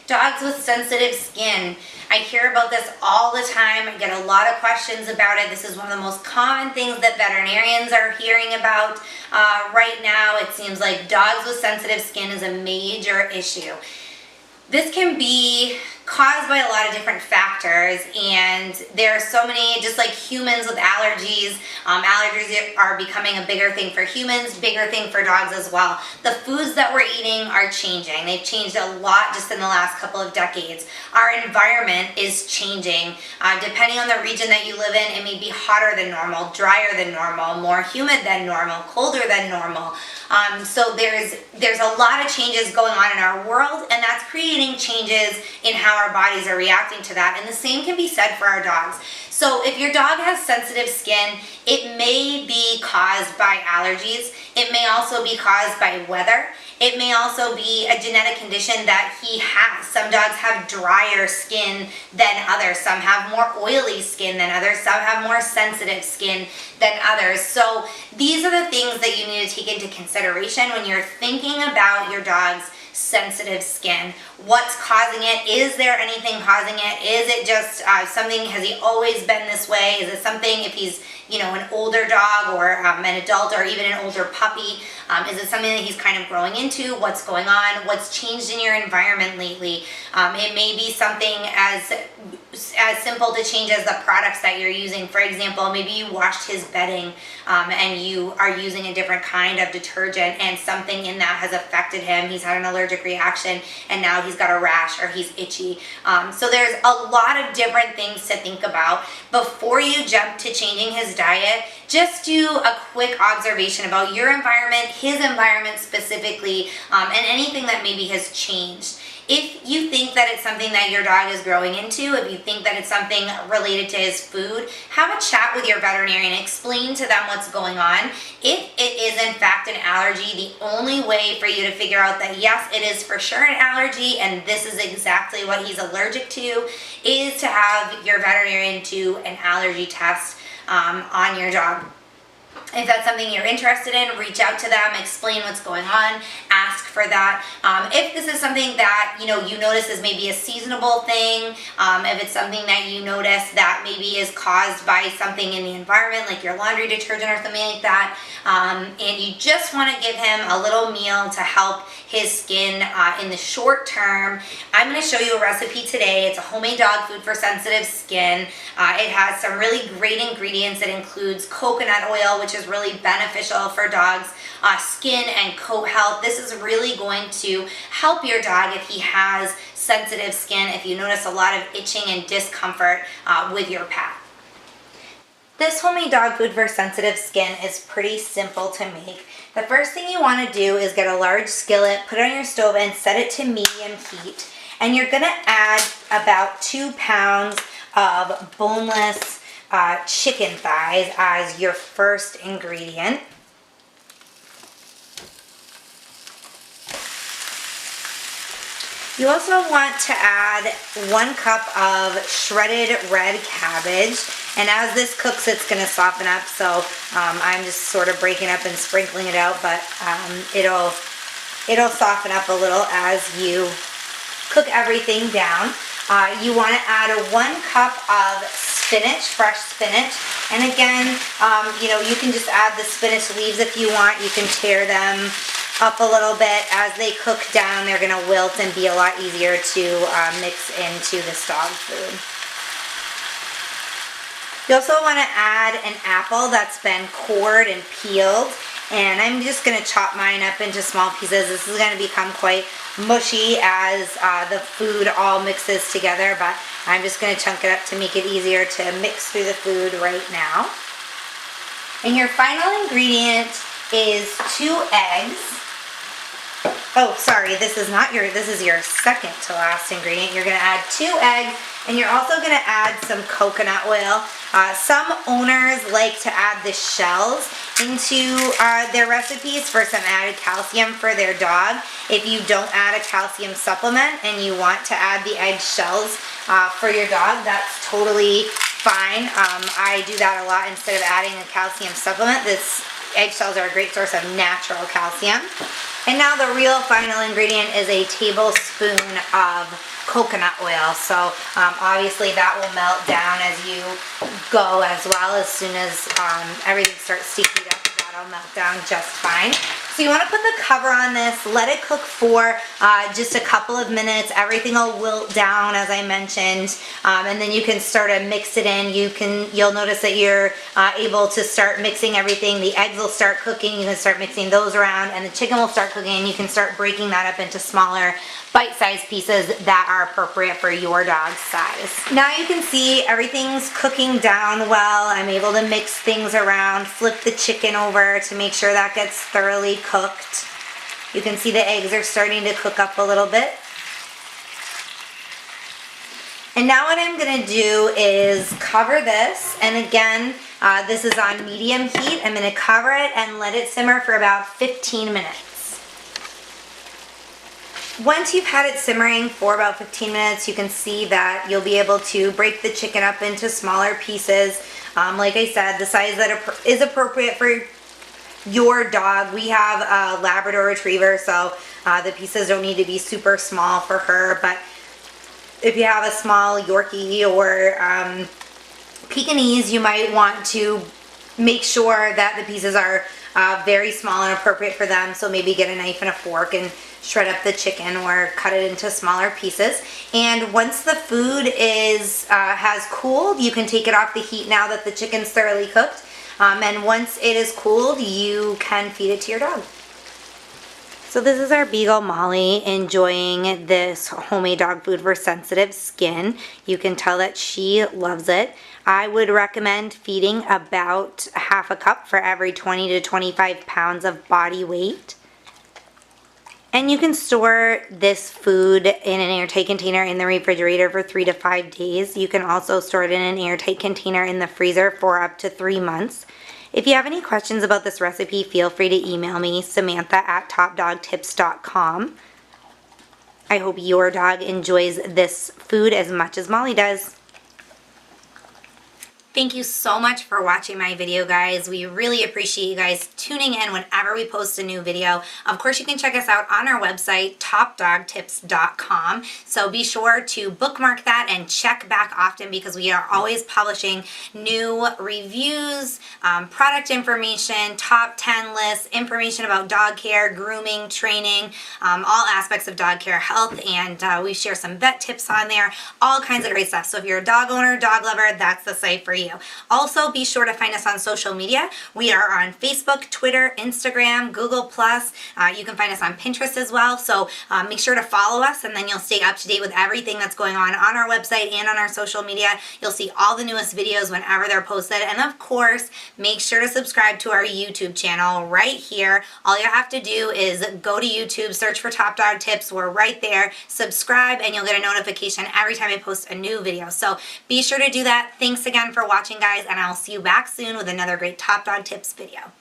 Dogs with sensitive skin. I hear about this all the time. I get a lot of questions about it. This is one of the most common things that veterinarians are hearing about right now. It seems like dogs with sensitive skin is a major issue. This can be caused by a lot of different factors, and there are so many, just like humans with allergies. Allergies are becoming a bigger thing for humans, bigger thing for dogs as well. The foods that we're eating are changing. They've changed a lot just in the last couple of decades. Our environment is changing. Depending on the region that you live in, it may be hotter than normal, drier than normal, more humid than normal, colder than normal. So there's a lot of changes going on in our world, and that's creating changes in how our bodies are reacting to that. And the same can be said for our dogs. So if your dog has sensitive skin, it may be caused by allergies. It may also be caused by weather. It may also be a genetic condition that he has. Some dogs have drier skin than others. Some have more oily skin than others. Some have more sensitive skin than others. So these are the things that you need to take into consideration when you're thinking about your dog's sensitive skin. What's causing it? Is there anything causing it? Is it just something, has he always been this way? Is it something, if he's, you know, an older dog or an adult or even an older puppy, is it something that he's kind of growing into? What's going on? What's changed in your environment lately? It may be something as simple to change as the products that you're using. For example, maybe you washed his bedding and you are using a different kind of detergent, and something in that has affected him. He's had an allergic reaction and now he's got a rash or he's itchy. So there's a lot of different things to think about. Before you jump to changing his diet, just do a quick observation about your environment, his environment specifically, and anything that maybe has changed. If you think that it's something that your dog is growing into, if you think that it's something related to his food, have a chat with your veterinarian, explain to them what's going on. If it is in fact an allergy, the only way for you to figure out that yes, it is for sure an allergy and this is exactly what he's allergic to, is to have your veterinarian do an allergy test on your dog. If that's something you're interested in, reach out to them, explain what's going on, ask for that. If this is something that you notice is maybe a seasonable thing, if it's something that you notice that maybe is caused by something in the environment, like your laundry detergent or something like that, and you just want to give him a little meal to help his skin in the short term, I'm going to show you a recipe today. It's a homemade dog food for sensitive skin. It has some really great ingredients. It includes coconut oil, which is really beneficial for dogs' skin and coat health. This is really going to help your dog if he has sensitive skin, if you notice a lot of itching and discomfort with your pet. This homemade dog food for sensitive skin is pretty simple to make. The first thing you want to do is get a large skillet, put it on your stove and set it to medium heat. And you're going to add about 2 pounds of boneless chicken thighs as your first ingredient. You also want to add 1 cup of shredded red cabbage, and as this cooks it's going to soften up, so I'm just sort of breaking up and sprinkling it out, but it'll soften up a little as you cook everything down. You want to add 1 cup of spinach, fresh spinach, and again, you can just add the spinach leaves if you want. You can tear them up a little bit. As they cook down, they're going to wilt and be a lot easier to mix into this dog food. You also want to add an apple that's been cored and peeled, and I'm just going to chop mine up into small pieces. This is going to become quite mushy as the food all mixes together, but I'm just going to chunk it up to make it easier to mix through the food right now. And your final ingredient is 2 eggs. Oh, sorry, this is your second to last ingredient. You're going to add 2 eggs, and you're also going to add some coconut oil. Some owners like to add the shells into their recipes for some added calcium for their dog. If you don't add a calcium supplement and you want to add the egg shells for your dog, that's totally fine. I do that a lot instead of adding a calcium supplement. This Eggshells are a great source of natural calcium. And now the real final ingredient is a tablespoon of coconut oil. So obviously that will melt down as you go as well. As soon as everything starts to heat up, that'll melt down just fine. So you want to put the cover on this, let it cook for just a couple of minutes. Everything will wilt down, as I mentioned, and then you can start to mix it in. You'll notice that you're able to start mixing everything. The eggs will start cooking. You can start mixing those around, and the chicken will start cooking. And you can start breaking that up into smaller bite-sized pieces that are appropriate for your dog's size. Now you can see everything's cooking down well. I'm able to mix things around, flip the chicken over to make sure that gets thoroughly cooked. You can see the eggs are starting to cook up a little bit. And now what I'm going to do is cover this, and again, this is on medium heat. I'm going to cover it and let it simmer for about 15 minutes. Once you've had it simmering for about 15 minutes, you can see that you'll be able to break the chicken up into smaller pieces. Like I said, the size that is appropriate for your dog. We have a Labrador Retriever, so the pieces don't need to be super small for her, but if you have a small Yorkie or Pekingese, you might want to make sure that the pieces are very small and appropriate for them. So maybe get a knife and a fork and shred up the chicken or cut it into smaller pieces. And once the food has cooled, you can take it off the heat now that the chicken's thoroughly cooked. And once it is cooled, you can feed it to your dog. So this is our Beagle Molly enjoying this homemade dog food for sensitive skin. You can tell that she loves it. I would recommend feeding about half a cup for every 20 to 25 pounds of body weight. And you can store this food in an airtight container in the refrigerator for 3 to 5 days. You can also store it in an airtight container in the freezer for up to 3 months. If you have any questions about this recipe, feel free to email me, Samantha@topdogtips.com. I hope your dog enjoys this food as much as Molly does. Thank you so much for watching my video, guys. We really appreciate you guys tuning in whenever we post a new video. Of course, you can check us out on our website, topdogtips.com. So be sure to bookmark that and check back often because we are always publishing new reviews, product information, top 10 lists, information about dog care, grooming, training, all aspects of dog care, health, and we share some vet tips on there, all kinds of great stuff. So if you're a dog owner, dog lover, that's the site for you. Also, be sure to find us on social media. We are on Facebook, Twitter, Instagram, Google+. You can find us on Pinterest as well. So make sure to follow us, and then you'll stay up to date with everything that's going on our website and on our social media. You'll see all the newest videos whenever they're posted. And of course, make sure to subscribe to our YouTube channel right here. All you have to do is go to YouTube, search for Top Dog Tips. We're right there. Subscribe, and you'll get a notification every time I post a new video. So be sure to do that. Thanks again for watching, guys, and I'll see you back soon with another great Top Dog Tips video.